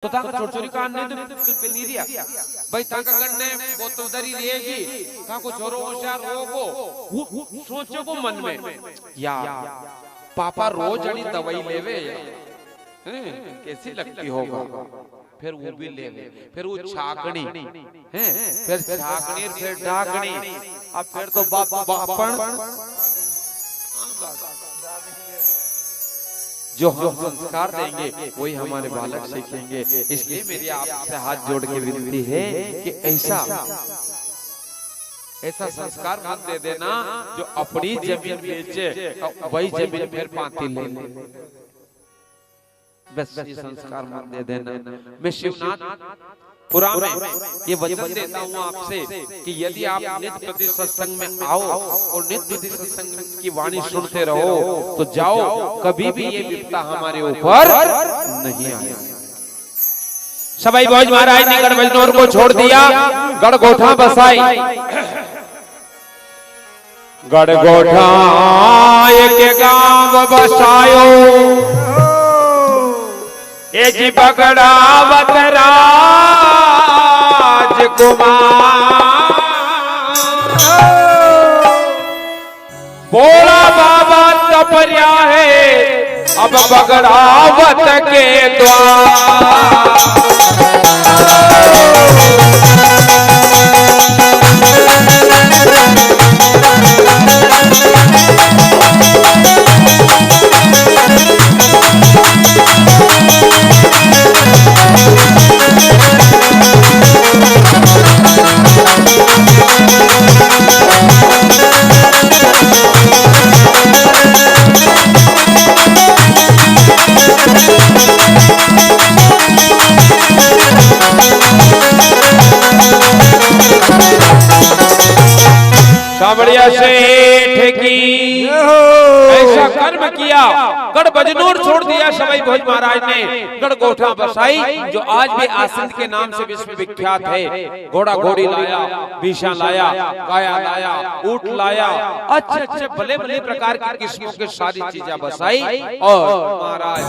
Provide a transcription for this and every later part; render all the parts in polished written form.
तो ताका छोटी कान ने तो पे नहीं दिया भाई ताका गन्ने वो तो दरी रहेगी ताको छोरो होशियार होगो सोचो को मन में यार पापा रोज अड़ी दवाई लेवे कैसी लगती होगा फिर वो भी लेवे फिर वो छाकनी हैं फिर छाकनी फिर ढाकनी अब फिर तो बापन जो हम संस्कार देंगे वही हमारे बालक सीखेंगे। इसलिए मेरी आपसे हाथ जोड़ के विनती है कि ऐसा संस्कार मत दे देना जो अपनी जमीन बेचे वही जमीन फिर पाती ले। बस ये संस्कार मत दे देना। मैं शिवनाथ पुराण में ये वचन देता हूँ आपसे कि यदि आप नित्य प्रति सत्संग में आओ और नित्य प्रति सत्संग की वाणी सुनते रहो तो जाओ कभी भी ये विपदा हमारे ऊपर नहीं आए। सवाई भोज महाराज ने गढ़ को छोड़ दिया, गढ़गोठा बसाई। गढ़गोठा एक गांव बसायो ए जी बगड़ावत बोला बाबा तपरिया है अब बगड़ावत के द्वार। सावड़िया सेठ की ऐसा कर्म किया, गढ़ बजनूर छोड़ दिया सवाई भोज महाराज ने, गढ़गोठा बसाई जो आज भी आसिंद के नाम से विश्व विख्यात है। घोड़ा घोड़ी लाया, भीषा लाया, गाया लाया, ऊंट लाया, अच्छे अच्छे भले भले प्रकार की किस्मों के सारी चीजें बसाई। और महाराज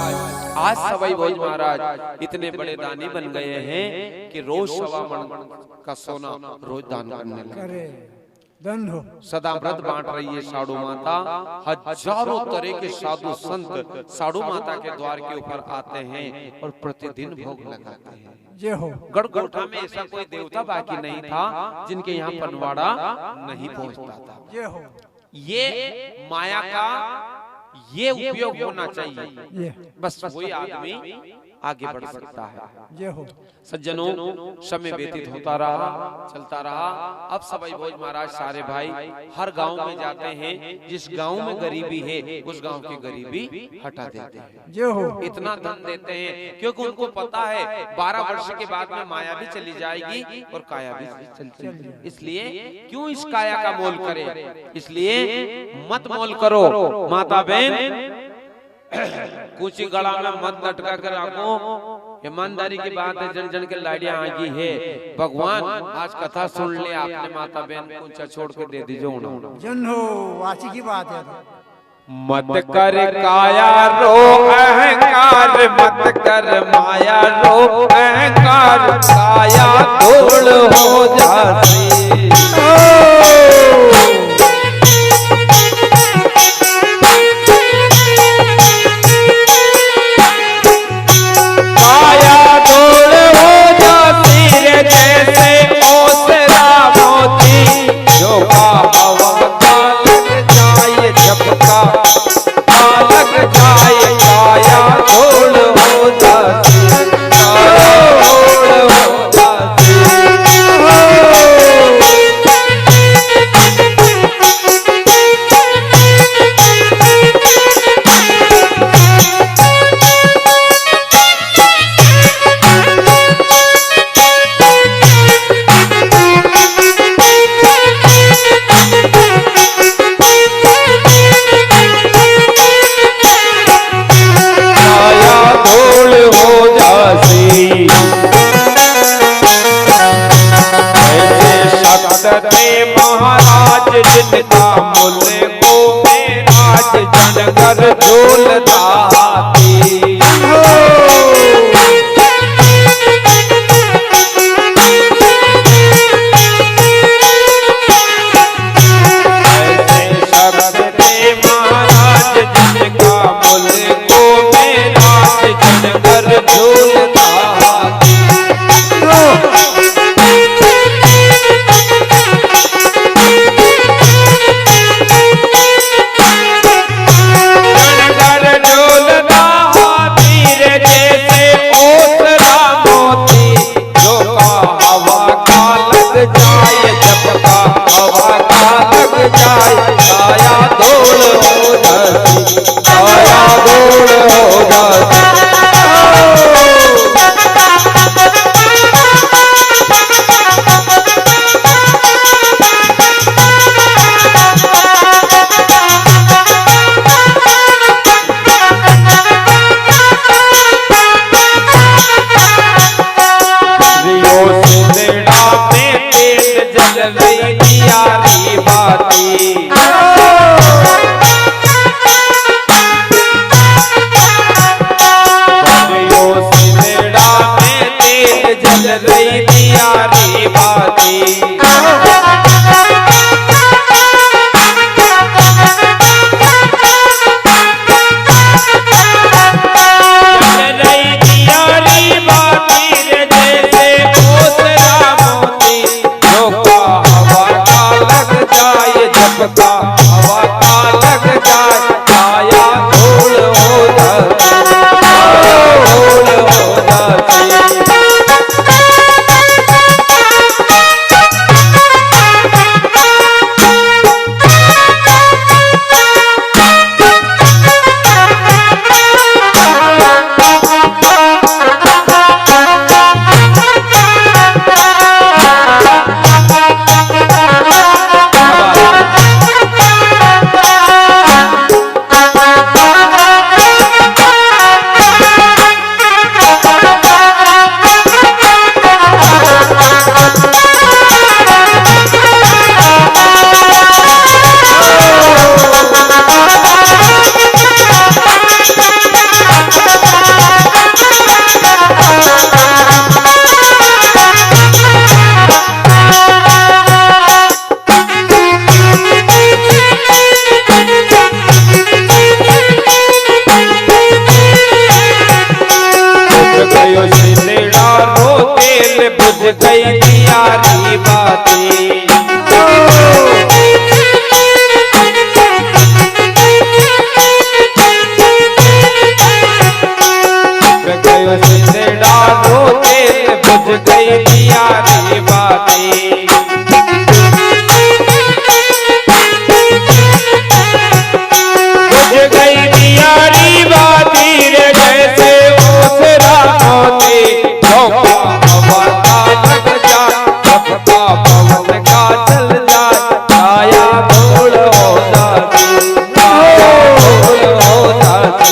आज सवाई भोज महाराज इतने बड़े दानी बन गए हैं कि रोज 1.25 मन का सोना रोज दान करने लगे। सदा व्रत बांट रही है साधु माता। हजारों तरह के साधु संत साधु माता के द्वार के ऊपर आते हैं और प्रतिदिन भोग लगाते हैं। गढ़गोठा में ऐसा कोई देवता बाकी नहीं था जिनके यहाँ पनवाड़ा नहीं पहुँचता था। ये माया का ये उपयोग होना चाहिए, बस वही आदमी आगे बढ़ सकता है। सज्जनों समय व्यतीत होता रहा, चलता रहा। अब सवाई भोज महाराज सारे भाई हर गांव में जाते हैं, जिस गांव में गरीबी है उस गांव की गरीबी हटा देते हैं। इतना धन देते हैं क्योंकि उनको पता है 12 वर्ष के बाद में माया भी चली जाएगी और काया भी चलती है। इसलिए क्यों इस काया का मोल करें, इसलिए मत मोल करो माता बहन। कुछ गला में मत लटका कर रखो, ईमानदारी की बात है। जन जन के लाड़ियां आगी है। भगवान आज कथा सुन ले आपने, माता बहन कुछ छोड़ कर दे दीजिए जन हो वाची की बात है। मत कर काया रो अहंकार, मत कर माया रो अहंकार, काया धूल हो जाती। तेल बुझ गई दियारी बाती। सिंदड़ा रो तेल बुझ गई दियारी बाती। बुझ गई दियारी बाती रे जैसे ओसरा मोती। पवन का चल जा छाया धूल हो जाती, धूल हो जाती।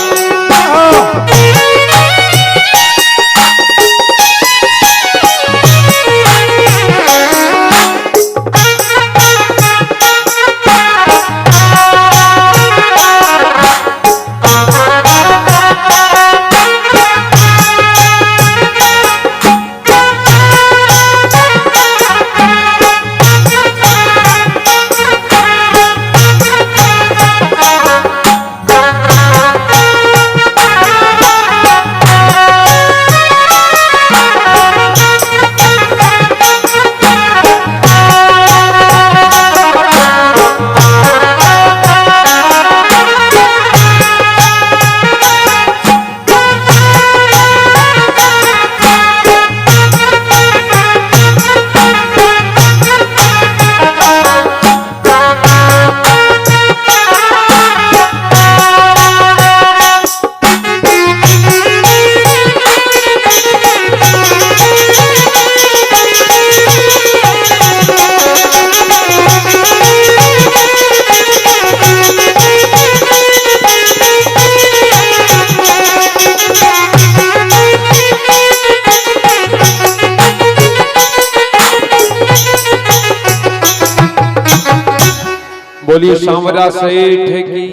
बोलिए सांवरा सेठ की।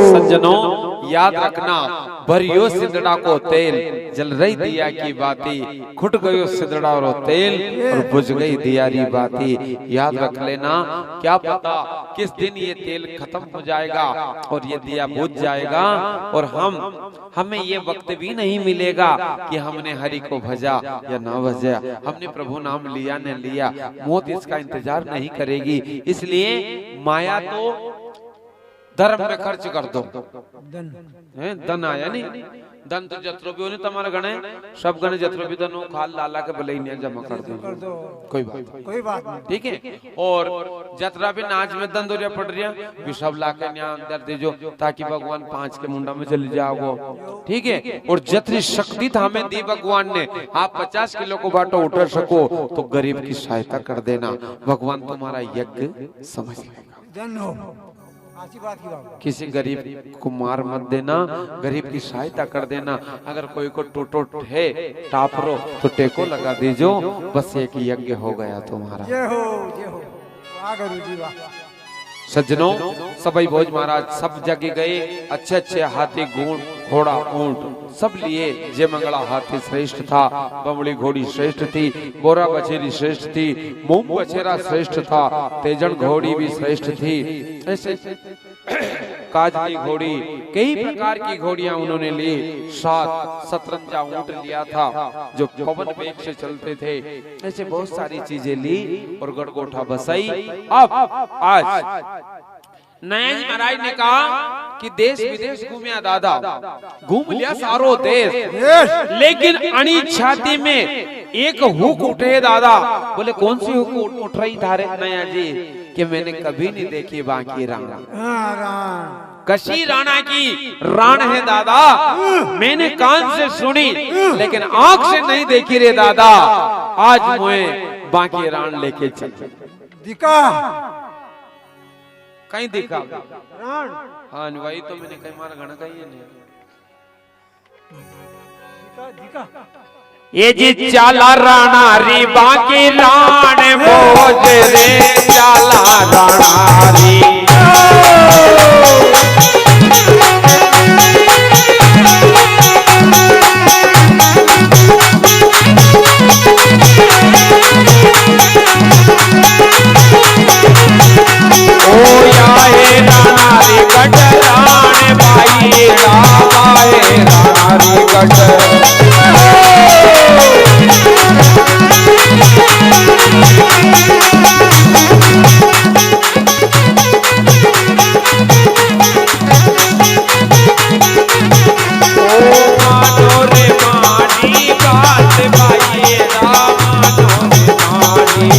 सज्जनों याद रखना, भरियो सिंदड़ा को तेल, जल रही दिया की बाती। खुट गयो सिंदड़ा और तेल और बुझ गई दियारी बाती। याद रख लेना, क्या पता किस दिन ये तेल खत्म हो जाएगा और ये दिया बुझ जाएगा और हमें ये वक्त भी नहीं मिलेगा कि हमने हरि को भजा या ना भजा, हमने प्रभु नाम लिया न लिया। मौत इसका इंतजार नहीं करेगी। इसलिए माया तो धर्म में खर्च कर दो। धन आया नहीं, धन तो जत्रो भी होने तुम्हारे गणे, सब गणे जत्रो भी धन खाल लाला के भले ही जमा कर दो, कोई बात नहीं, ठीक है। और जतरा भी नाच में धन दोरिया पड़ रही है, सब ला के अंदर दे जो, ताकि भगवान 5 के मुंडा में चले जाओ, ठीक है। और जतरी शक्ति हमें दी भगवान ने, आप 50 किलो को बाटो उठा सको तो गरीब की सहायता कर देना, भगवान तुम्हारा यज्ञ समझ लेगा। किसी गरीब को मार मत देना, गरीब की सहायता कर देना। अगर कोई को टूटो है टापरो तो टेको लगा दीजो, बस एक यज्ञ हो गया तुम्हारा। जय हो, जय हो। सज्जनों सभी भोज महाराज सब जगह गए, अच्छे अच्छे हाथी घोड़ा ऊंट सब लिए। जय मंगला हाथी श्रेष्ठ था, बमड़ी घोड़ी श्रेष्ठ थी, बोरा बछेरी श्रेष्ठ थी, मूंग बछेरा श्रेष्ठ था, तेजन घोड़ी भी श्रेष्ठ थी। ऐसे काजली घोड़ी, कई प्रकार की घोड़ियां उन्होंने ली। 7 शतरंजा ऊंट लिया था जो पवन वेग से चलते थे। ऐसे बहुत सारी चीजें ली और गड़गोठा बसाई। अब आज नया जी महाराज ने कहा कि देश विदेश घूमिया दादा, घूम लिया सारो देश, लेकिन अणी छाती में एक हुक उठे दादा। बोले कौन सी हुक उठ रही थारे नया जी? कि मैंने कभी नहीं देखी बाकी राणा, कशी राणा की राण है दादा, मैंने कान से सुनी लेकिन आंख से नहीं देखी रे दादा। आज मुझे बाकी राण लेके चल दिखा, कहीं दिखा राण। हाँ वही तो मैंने कहीं मारा घना कहीं नहीं दिखा। ये जी चाला राणा री बाकी राण भोज रे, चाला राणा री राण भाई राम आए राणा री गढ़। बात भाई रामानो नारी।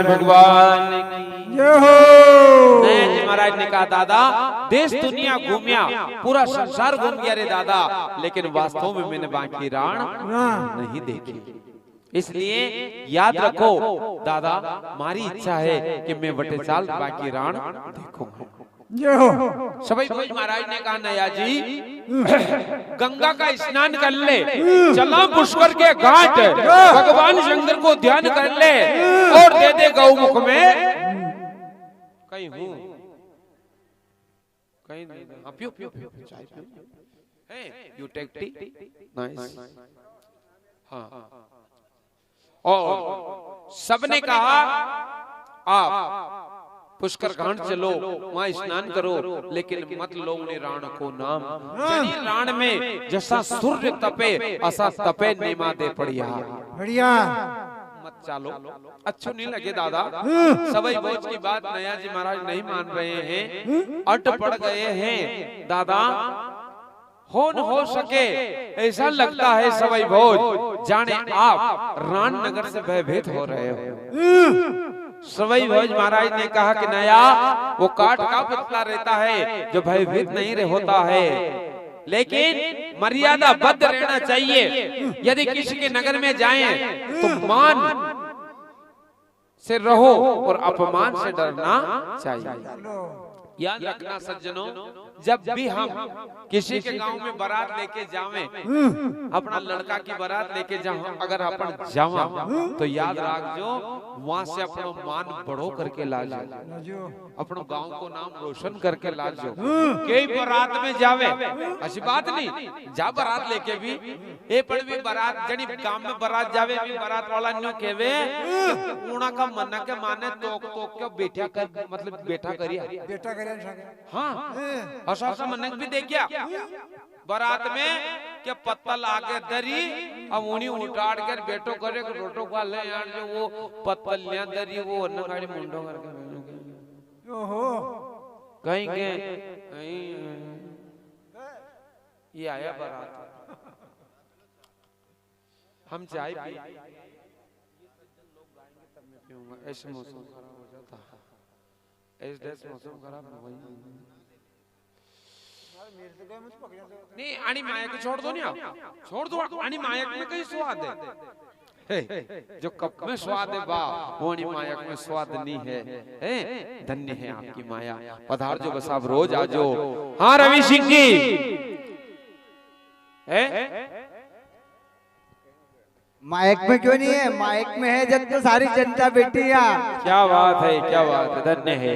भगवान महाराज ने कहा दादा देश दुनिया घूमिया पूरा संसार घूम गया रे दादा, लेकिन वास्तव में मैंने बाकी राण नहीं देखी। इसलिए याद रखो दादा, हमारी इच्छा है कि मैं बटे साल बाकी राण देखूंगा। सभी भोज महाराज ने कहा नया जी गंगा का स्नान कर ले, चला पुष्कर के घाट, भगवान शंकर को ध्यान कर ले और दे दे गौमुख में कहीं हूँ कहीं नहीं। पियो पियो पियो चाय पियो, यू टेक टी, नाइस। हाँ, और सबने कहा आप पुष्कर घाट चलो, वहाँ स्नान करो, लेकिन मत लो ने राण को नाम। राण में जैसा सूर्य तपे ऐसा तपे नेमा दे पड़िया बढ़िया मत चालो। अच्छो नहीं लगे दादा, सभी बोझ की बात नया जी महाराज नहीं मान रहे हैं, अट पड़ गए हैं दादा। हो न हो सके ऐसा लगता है सभी भोज जाने आप रान नगर से भयभीत हो रहे हो। सवई भोज महाराज ने कहा कि नया वो काठ का पुतला रहता है जो भयभीत नहीं होता है, लेकिन मर्यादा बद्ध रहना चाहिए। यदि किसी के नगर में जाएं तो मान से रहो और अपमान से डरना चाहिए। याद रखना सज्जनों, जब भी हम किसी के गांव में बारात लेके जावें, अपना लड़का की बारात लेके जाओ, अगर अपन जावा तो याद रख जो वहां से अपना मान बढ़ो करके लाजो, अपने गांव को नाम रोशन करके लाजो। कई बारात में जावे ऐसी बात नहीं, जा बारात लेके भी ए पर भी बारात जनी गांव में बारात जावे भी बारात वाला न्यू कहवे ऊणा का मन्ना के माने तोक तोक के बैठा कर, मतलब बैठा करिया बैठा करिया। हाँ ऐसा मनक भी देखिया बारात में क्या पत्तल आगे दरी, अब उन्हीं उठाड़ कर बैठो करे रोटो खा ले यार, जो वो पत्तल लिया दरी वो अन्ना गाड़ी मुंडो करके ओहो कहीं के कहीं ये आया बारात, हम चाय पी ऐसे मौसम खराब हो जाता है, मौसम खराब हो गई नहीं आनी माया को छोड़ दो नहीं छोड़ दो आनी माया में कहीं स्वाद है जो कप में स्वाद है वाह वो आनी माया में स्वाद नहीं है धन्य है आपकी माया पधार जो बस आप रोज आजो हाँ रवि सिंह जी माइक में क्यों नहीं है माइक में है जब तो सारी जनता बैठी है क्या बात है धन्य है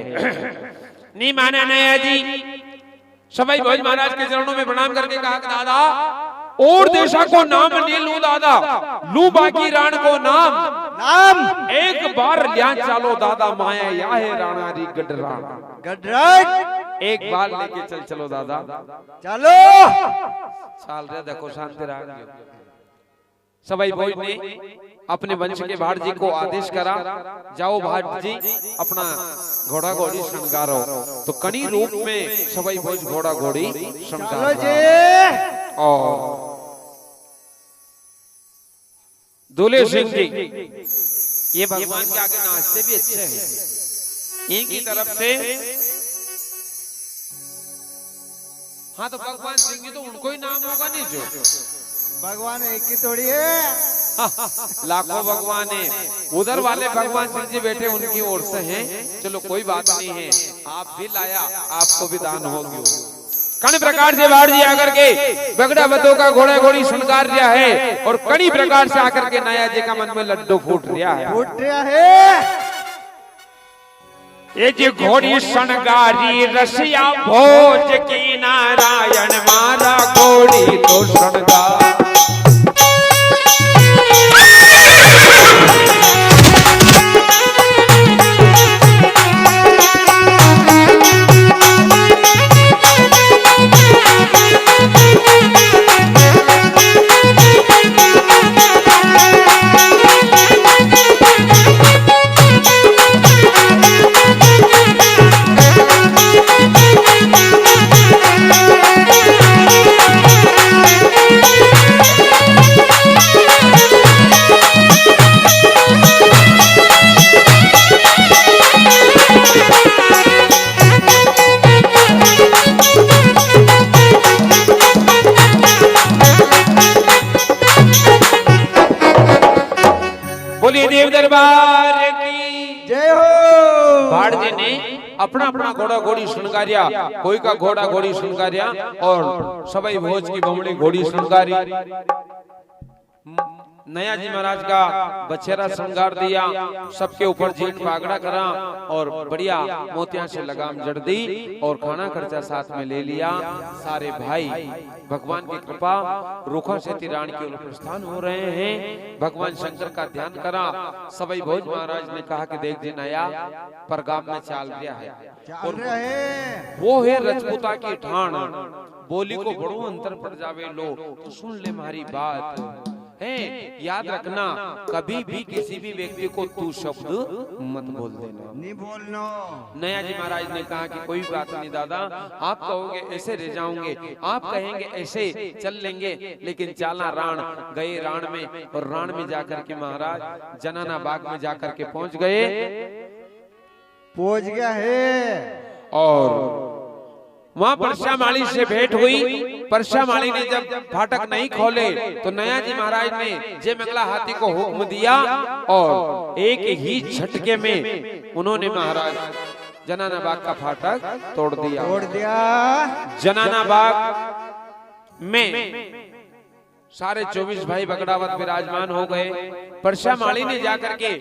नहीं माना नया जी सभी भोज महाराज के चरणों में प्रणाम करके कहा दादा और देशा को नाम नहीं लू दादा लू बाकी राण को नाम एक बार लिया चलो दादा माया या है राणारी गडरान एक बार लेके चलो दादा चलो साल रे देखो शांति राग सभी भोज ने अपने वंश के भाट जी को आदेश करा जाओ भाट जी अपना घोड़ा घोड़ी श्रृंगारो तो कणी रूप में सभी भोज घोड़ा घोड़ी श्रृंगारो और दूल्हे सिंह जी ये भगवान के आगे नाचते भी अच्छे हैं इनकी तरफ से हाँ तो भगवान सिंह जी तो उनको ही नाम होगा नहीं जो भगवान एक ही थोड़ी है लाखों भगवान है उधर वाले भगवान सिंह जी बैठे उनकी ओर से हैं चलो कोई बात नहीं है आप भी लाया आपको भी दान होगी कई प्रकार से बाढ़ जी आकर के बगड़ा बतों का घोड़ा घोड़ी श्रृंगार दिया है और कई प्रकार से आकर के नया जी का मन में लड्डू फूट रहा है ये जी घोड़ी श्रृंगारी रसिया भोज की नारायण मारा घोड़ी तो श्रृंगार देव दरबार की जय हो। भाट जी ने अपना अपना घोड़ा घोड़ी श्रृंगारिया कोई का घोड़ा घोड़ी श्रृंगारिया और सभी भोज की बमड़ी घोड़ी श्रृंगारी नया जी महाराज का बछेरा श्रृंगार दिया सबके ऊपर जेठ पागड़ा करा और बढ़िया मोतिया से लगाम जड़ दी और खाना खर्चा साथ में ले लिया सारे भाई भगवान की कृपा रुखा से तिरान की ओर प्रस्थान हो रहे हैं भगवान शंकर का ध्यान करा सभी भोज महाराज ने कहा कि देख जी नया परगाम में चाल दिया है और वो है रजपूता की ठाण बोली को बड़ो अंतर पड़ जावे लो तो सुन ले हमारी बात है याद रखना कभी भी किसी भी व्यक्ति को तू शब्द मत बोल देना नहीं बोलना नया जी महाराज ने कहा कि कोई बात नहीं दादा आप कहोगे ऐसे रह जाओगे आप कहेंगे ऐसे चल लेंगे लेकिन चाला राण गए राण में और राण में जाकर के महाराज जनाना बाग में जाकर के पहुंच गया है और वहाँ परशा माली से भेंट हुई परशा माली ने जब फाटक नहीं खोले तो नया जी महाराज ने जय मंगला हाथी को हुक्म दिया और एक ही झटके में उन्होंने महाराज जनाना बाग का फाटक तोड़ दिया जनाना बाग में सारे 24 भाई बगड़ावत विराजमान हो गए परशा माली ने जाकर के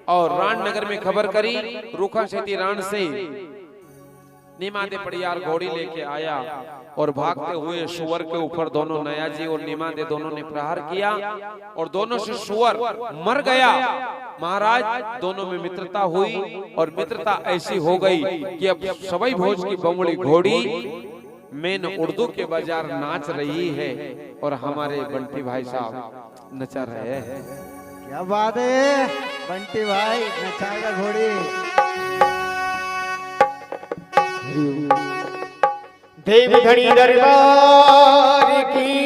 और राण नगर में खबर करी रूखा सेती राण से नीमादे पड़ियार घोड़ी लेके आया और भागते हुए सुअर के ऊपर दोनों नया जी और नीमादे दोनों ने प्रहार किया और दोनों से सुअर मर गया महाराज दोनों में मित्रता हुई और मित्रता ऐसी हो गई कि अब सभी भोज की बमड़ी घोड़ी मेन उर्दू के बाजार नाच रही है और हमारे बंटी भाई साहब नचा रहे हैं क्या बात है बंटी भाई नचाएगा घोड़ी देव धनी दरबार की